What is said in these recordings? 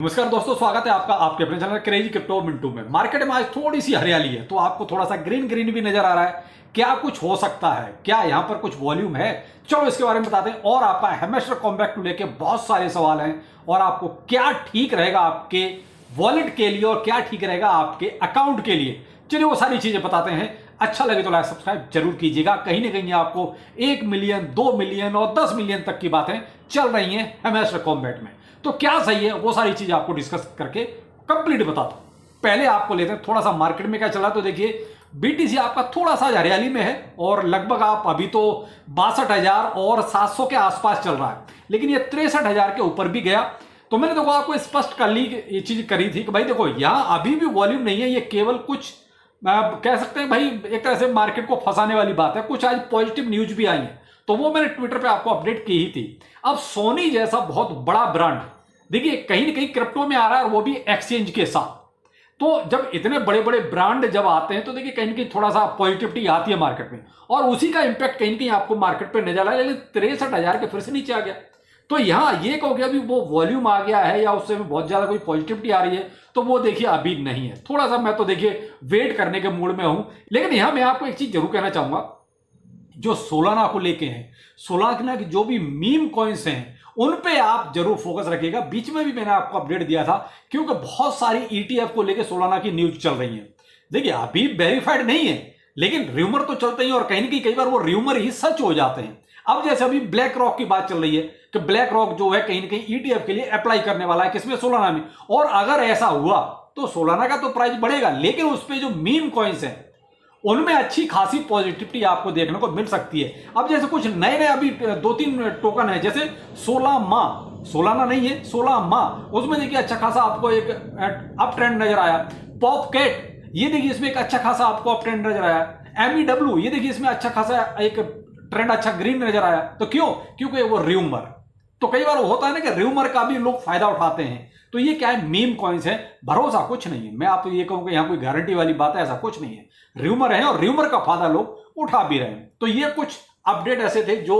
नमस्कार दोस्तों, स्वागत है आपका आपके अपने चैनल क्रेजी क्रिप्टो मिंटू में। मार्केट में आज थोड़ी सी हरियाली है तो आपको थोड़ा सा ग्रीन ग्रीन भी नजर आ रहा है। क्या कुछ हो सकता है? क्या यहाँ पर कुछ वॉल्यूम है? चलो इसके बारे में बताते हैं। और आपका हैमस्टर कॉम्पैक्ट को लेके बहुत सारे सवाल हैं और आपको क्या ठीक रहेगा आपके वॉलेट के लिए और क्या ठीक रहेगा आपके अकाउंट के लिए, चलिए वो सारी चीजें बताते हैं। अच्छा लगे तो लाइक सब्सक्राइब जरूर कीजिएगा। कहीं ना कहीं आपको 1 मिलियन 2 मिलियन और 10 मिलियन तक की बातें चल रही हैं हैमस्टर कॉम्पैक्ट में, तो क्या सही है वो सारी चीजें आपको डिस्कस करके कंप्लीट बताता हूं। पहले आपको लेते हैं थोड़ा सा मार्केट में क्या चला। तो देखिए बीटीसी आपका थोड़ा सा हरियाली में है और लगभग आप अभी तो 62,000 और 700 के आसपास चल रहा है, लेकिन ये 63,000 के ऊपर भी गया। तो मैंने देखो आपको स्पष्ट कर ली ये चीज करी थी कि भाई देखो यहां अभी भी वॉल्यूम नहीं है, ये केवल कुछ कह सकते हैं भाई एक तरह से मार्केट को फंसाने वाली बात है। कुछ आज पॉजिटिव न्यूज भी आई है तो वो मैंने ट्विटर पे आपको अपडेट की ही थी। अब सोनी जैसा बहुत बड़ा ब्रांड देखिए कहीं ना कहीं क्रिप्टो में आ रहा है और वो भी एक्सचेंज के साथ। तो जब इतने बड़े बड़े ब्रांड जब आते हैं तो देखिए कहीं ना कहीं थोड़ा सा पॉजिटिविटी आती है मार्केट में और उसी का इंपैक्ट कहीं ना कहीं आपको मार्केट पे नजर आया। लेकिन 63,000 के फिर से नीचे आ गया तो यहां ये कहो कि अभी वो वॉल्यूम आ गया है या उससे बहुत ज्यादा कोई पॉजिटिविटी आ रही है, तो वो देखिए अभी नहीं है। थोड़ा सा मैं तो देखिए वेट करने के मूड में हूं। लेकिन यहां मैं आपको एक चीज जरूर कहना चाहूंगा, जो सोलाना को लेके हैं, सोलाना की जो भी मीम कॉइन्स हैं उन पे आप जरूर फोकस रखिएगा। बीच में भी मैंने आपको अपडेट दिया था क्योंकि बहुत सारी ईटीएफ को लेके सोलाना की न्यूज चल रही है। देखिए अभी वेरीफाइड नहीं है लेकिन र्यूमर तो चलते ही और कहीं ना कहीं कई बार वो र्यूमर ही सच हो जाते हैं। अब जैसे अभी ब्लैक रॉक की बात चल रही है कि ब्लैक रॉक जो है कहीं ना कहीं ईटीएफ के लिए अप्लाई करने वाला है, किसमें? सोलाना में। और अगर ऐसा हुआ तो सोलाना का तो प्राइस बढ़ेगा, लेकिन उस पर जो मीम कॉइन्स हैं उनमें अच्छी खासी पॉजिटिविटी आपको देखने को मिल सकती है। अब जैसे कुछ नए नए अभी 2-3 टोकन है, जैसे 16 माह, सोलाना नहीं है 16 माह, उसमें देखिए अच्छा खासा आपको एक अप ट्रेंड नजर आया। पॉपकेट ये देखिए इसमें एक अच्छा खासा आपको अप ट्रेंड नजर आया। एमईडब्ल्यू ये देखिए इसमें अच्छा खासा एक ट्रेंड अच्छा ग्रीन नजर आया। तो क्यों? क्योंकि वो र्यूमर, तो कई बार होता है ना कि र्यूमर का भी लोग फायदा उठाते हैं। तो ये क्या है, मीम कॉइन्स है, भरोसा कुछ नहीं है। मैं आपको ये कहूंगा यहां कोई गारंटी वाली बात है, ऐसा कुछ नहीं है। र्यूमर है और र्यूमर का फायदा लोग उठा भी रहे हैं। तो ये कुछ अपडेट ऐसे थे जो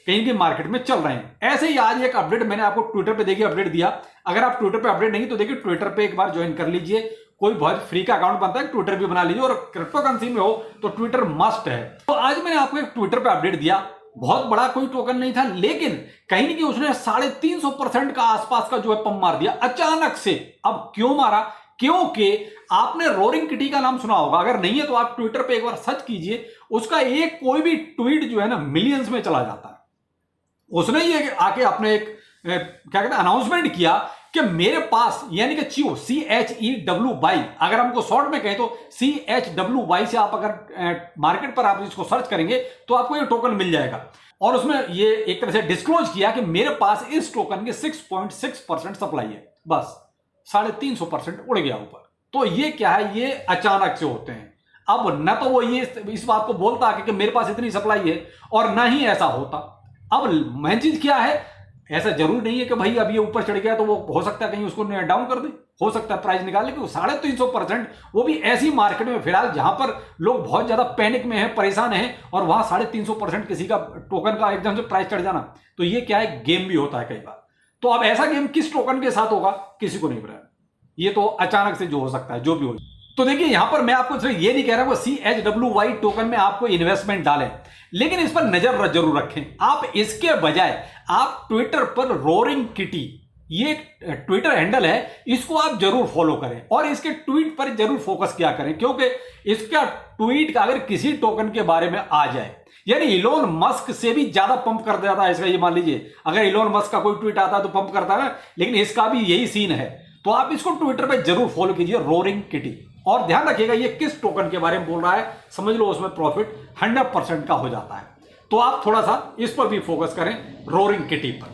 कहीं के मार्केट में चल रहे हैं। ऐसे ही आज एक अपडेट मैंने आपको ट्विटर पे देखिए अपडेट दिया। अगर आप ट्विटर पे अपडेट नहीं तो देखिए ट्विटर पे एक बार ज्वाइन कर लीजिए। कोई बहुत फ्री का अकाउंट बनता है, ट्विटर भी बना लीजिए और क्रिप्टो करेंसी में हो तो ट्विटर मस्ट है। तो आज मैंने आपको एक ट्विटर पे अपडेट दिया। बहुत बड़ा कोई टोकन नहीं था लेकिन कहीं ना कहीं उसने 350% का आसपास का जो है पंप मार दिया अचानक से। अब क्यों मारा? क्योंकि आपने रोरिंग किटी का नाम सुना होगा, अगर नहीं है तो आप ट्विटर पे एक बार सर्च कीजिए। उसका एक कोई भी ट्वीट जो है ना मिलियंस में चला जाता है। उसने ये आके अपने एक क्या कहते हैं अनाउंसमेंट किया कि मेरे पास, यानी कि चियो CHEWY, अगर हमको शॉर्ट में कहें तो CHWY से आप अगर मार्केट पर आप इसको सर्च करेंगे तो आपको ये टोकन मिल जाएगा। और उसमें ये एक तरह से डिस्क्लोज किया कि मेरे पास इस टोकन के 6.6% सप्लाई है, बस 350% उड़ गया ऊपर। तो ये क्या है, ये अचानक से होते हैं। अब न तो वो ये इस बात को बोलता कि मेरे पास इतनी सप्लाई है और ना ही ऐसा होता। अब मेन चीज क्या है, ऐसा जरूर नहीं है कि भाई अब ये ऊपर चढ़ गया तो वो हो सकता है कहीं उसको डाउन कर दे, हो सकता है प्राइस निकाल ले। 350%, वो भी ऐसी मार्केट में फिलहाल जहां पर लोग बहुत ज्यादा पैनिक में हैं, परेशान हैं, और वहां 350% किसी का टोकन का एकदम से प्राइस चढ़ जाना, तो ये क्या है, गेम भी होता है कई बार। तो अब ऐसा गेम किस टोकन के साथ होगा किसी को नहीं पता, ये तो अचानक से जो हो सकता है, जो भी हो। तो देखिए यहां पर मैं आपको ये नहीं कह रहा हूं CHWY टोकन में आपको इन्वेस्टमेंट डालें, लेकिन इस पर नजर जरूर रखें। आप इसके बजाय आप ट्विटर पर रोरिंग किटी, ये ट्विटर हैंडल है, इसको आप जरूर फॉलो करें और इसके ट्वीट पर जरूर फोकस किया करें। क्योंकि इसका ट्वीट अगर किसी टोकन के बारे में आ जाए, यानी इलोन मस्क से भी ज्यादा पंप कर देता है इसका, ये मान लीजिए अगर इलोन मस्क का कोई ट्वीट आता है तो पंप करता है ना, लेकिन इसका भी यही सीन है। तो आप इसको ट्विटर पर जरूर फॉलो कीजिए, रोरिंग किटी। और ध्यान रखिएगा ये किस टोकन के बारे में बोल रहा है, समझ लो उसमें प्रॉफिट 100% का हो जाता है। तो आप थोड़ा सा इस पर भी फोकस करें, रोरिंग किटी पर।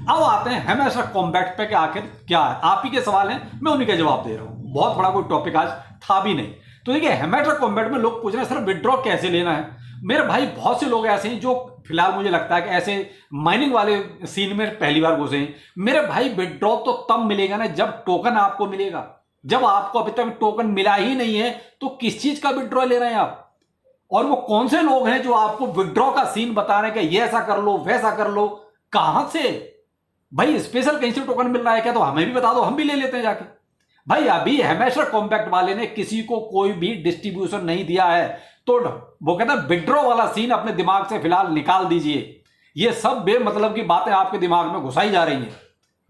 अब आते हैं हैमस्टर कॉम्पैक्ट पे कि आखिर क्या है। आप ही के सवाल हैं, मैं उन्हीं का जवाब दे रहा हूं। बहुत बड़ा कोई टॉपिक आज था भी नहीं। तो देखिए हैमस्टर कॉम्पैक्ट में लोग पूछ रहे हैं सर विड्रॉ कैसे लेना है। मेरे भाई बहुत से लोग ऐसे हैं जो फिलहाल मुझे लगता है कि ऐसे माइनिंग वाले सीन में पहली बार घुसे हैं। मेरे भाई विड्रॉ तो तब मिलेगा ना जब टोकन आपको मिलेगा। जब आपको अभी तक टोकन मिला ही नहीं है तो किस चीज का विड्रॉ ले रहे हैं आप? और वो कौन से लोग हैं जो आपको विड्रॉ का सीन बता रहे हैं कि ये ऐसा कर लो वैसा कर लो? कहां से? भाई स्पेशल कैंसिल टोकन मिल रहा है क्या, तो हमें भी बता दो, हम भी ले लेते हैं जाके। भाई अभी हेमेस्टर कॉम्पैक्ट वाले ने किसी को कोई भी डिस्ट्रीब्यूशन नहीं दिया है, तो वो कहता है विड्रॉ वाला सीन अपने दिमाग से फिलहाल निकाल दीजिए। ये सब बेमतलब की बातें आपके दिमाग में घुसाई जा रही हैं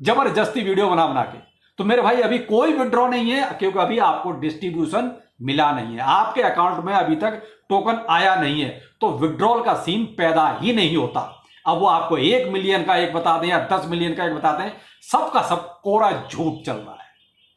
जबरदस्ती वीडियो बना बना के। तो मेरे भाई अभी कोई विड्रॉ नहीं है, क्योंकि अभी आपको डिस्ट्रीब्यूशन मिला नहीं है, आपके अकाउंट में अभी तक टोकन आया नहीं है, तो विड्रॉल का सीन पैदा ही नहीं होता। अब वो आपको 1 मिलियन का एक बता दें या 10 मिलियन का एक बता दें, सबका सब कोरा झूठ चल रहा है।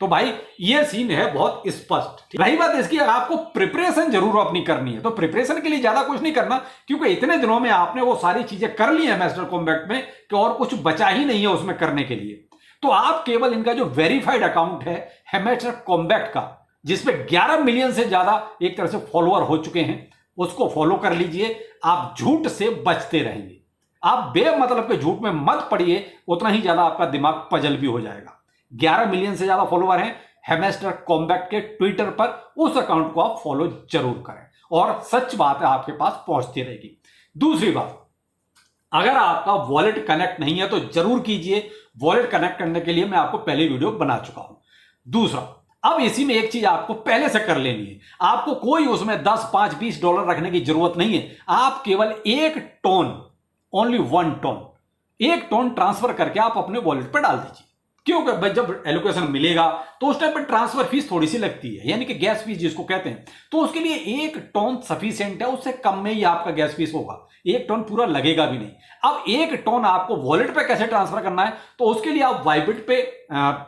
तो भाई ये सीन है बहुत स्पष्ट। रही बात इसकी, आपको प्रिपरेशन जरूर अपनी करनी है, तो प्रिपरेशन के लिए ज्यादा कुछ नहीं करना, क्योंकि इतने दिनों में आपने वो सारी चीजें कर ली है हेमेस्टर कॉम्बैक्ट में कि और कुछ बचा ही नहीं है उसमें करने के लिए। तो आप केवल इनका जो वेरीफाइड अकाउंट है हेमेस्टर कॉम्बैक्ट का, जिसपे 11 मिलियन से ज्यादा एक तरह से फॉलोअर हो चुके हैं, उसको फॉलो कर लीजिए। आप झूठ से बचते रहेंगे, आप बेमतलब के झूठ में मत पड़िए, उतना ही ज्यादा आपका दिमाग पजल भी हो जाएगा। 11 मिलियन से ज्यादा फॉलोअर हैं हेमेस्टर कॉम्बैक्ट के ट्विटर पर, उस अकाउंट को आप फॉलो जरूर करें और सच बात है आपके पास पहुंचती रहेगी। दूसरी बात, अगर आपका वॉलेट कनेक्ट नहीं है तो जरूर कीजिए। वॉलेट कनेक्ट करने के लिए मैं आपको पहले वीडियो बना चुका हूं। दूसरा, अब इसी में एक चीज आपको पहले से कर लेनी है, आपको कोई उसमें 10, 5, 20 डॉलर रखने की जरूरत नहीं है। आप केवल 1 tone, only 1 tone, 1 tone transfer करके आप अपने वॉलेट पर डाल दीजिए। क्योंकि भाई जब एलोकेशन मिलेगा तो उस टाइम पर ट्रांसफर फीस थोड़ी सी लगती है, यानी कि गैस फीस जिसको कहते हैं, तो उसके लिए 1 टोन सफिशिएंट है, उससे कम में ही आपका गैस फीस होगा। 1 टोन पूरा लगेगा भी नहीं। अब 1 टोन आपको वॉलेट पे कैसे ट्रांसफर करना है, तो उसके लिए आप बाइबिट पे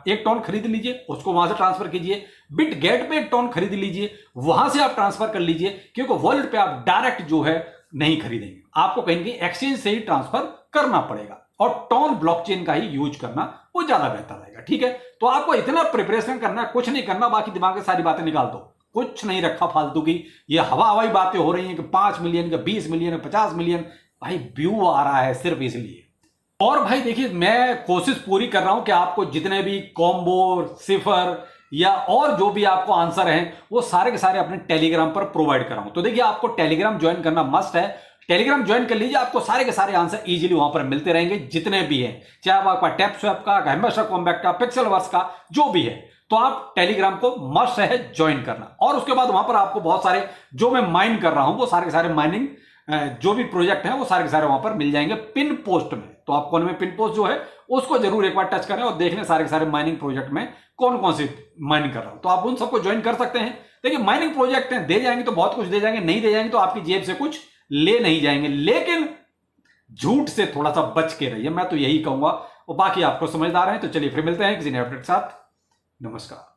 1 टोन खरीद लीजिए, उसको वहां से ट्रांसफर कीजिए। बिट गेट पे 1 टोन खरीद लीजिए, वहां से आप ट्रांसफर कर लीजिए, क्योंकि वॉलेट पे आप डायरेक्ट जो है नहीं खरीदेंगे, आपको कहीं कहीं एक्सचेंज से ही ट्रांसफर करना पड़ेगा, और टोन ब्लॉकचेन का ही यूज करना वो ज्यादा बेहतर रहेगा। ठीक है, तो आपको इतना प्रिपरेशन करना है, कुछ नहीं करना, बाकी दिमाग से सारी बातें निकाल दो, कुछ नहीं रखा फालतू की। ये हवाई बातें हो रही हैं कि 5 मिलियन का 20 मिलियन 50 मिलियन, भाई व्यू आ रहा है सिर्फ इसलिए। और भाई देखिए, मैं कोशिश पूरी कर रहा हूं कि आपको जितने भी कॉम्बो, सिफर या और जो भी आपको आंसर हैं वो सारे के सारे अपने टेलीग्राम पर प्रोवाइड कराऊं। तो देखिए, आपको टेलीग्राम ज्वाइन करना मस्ट है। टेलीग्राम ज्वाइन कर लीजिए, आपको सारे के सारे आंसर इजीली वहां पर मिलते रहेंगे, जितने भी हैं, चाहे आपका टैप स्वैप का, हेमेस्टर कॉम्बैक्ट का, पिक्सेलवर्स का, जो भी है। तो आप टेलीग्राम को मस्ट है ज्वाइन करना। और उसके बाद वहां पर आपको बहुत सारे जो मैं माइन कर रहा हूं वो सारे के सारे माइनिंग जो भी प्रोजेक्ट हैं वो सारे के सारे वहां पर मिल जाएंगे पिन पोस्ट में। तो आप कौन में पिन पोस्ट जो है उसको जरूर एक बार टच करें और देख लें सारे के सारे माइनिंग प्रोजेक्ट में कौन कौन सी माइनिंग कर रहा हूं, तो आप उन सबको ज्वाइन कर सकते हैं। देखिए, माइनिंग प्रोजेक्ट हैं, दे जाएंगे तो बहुत कुछ दे जाएंगे, नहीं दे जाएंगे तो आपकी जेब से कुछ ले नहीं जाएंगे, लेकिन झूठ से थोड़ा सा बच के रहिए, मैं तो यही कहूंगा। और बाकी आपको समझदार हैं, तो चलिए फिर मिलते हैं किसी नए अपडेट के साथ। नमस्कार।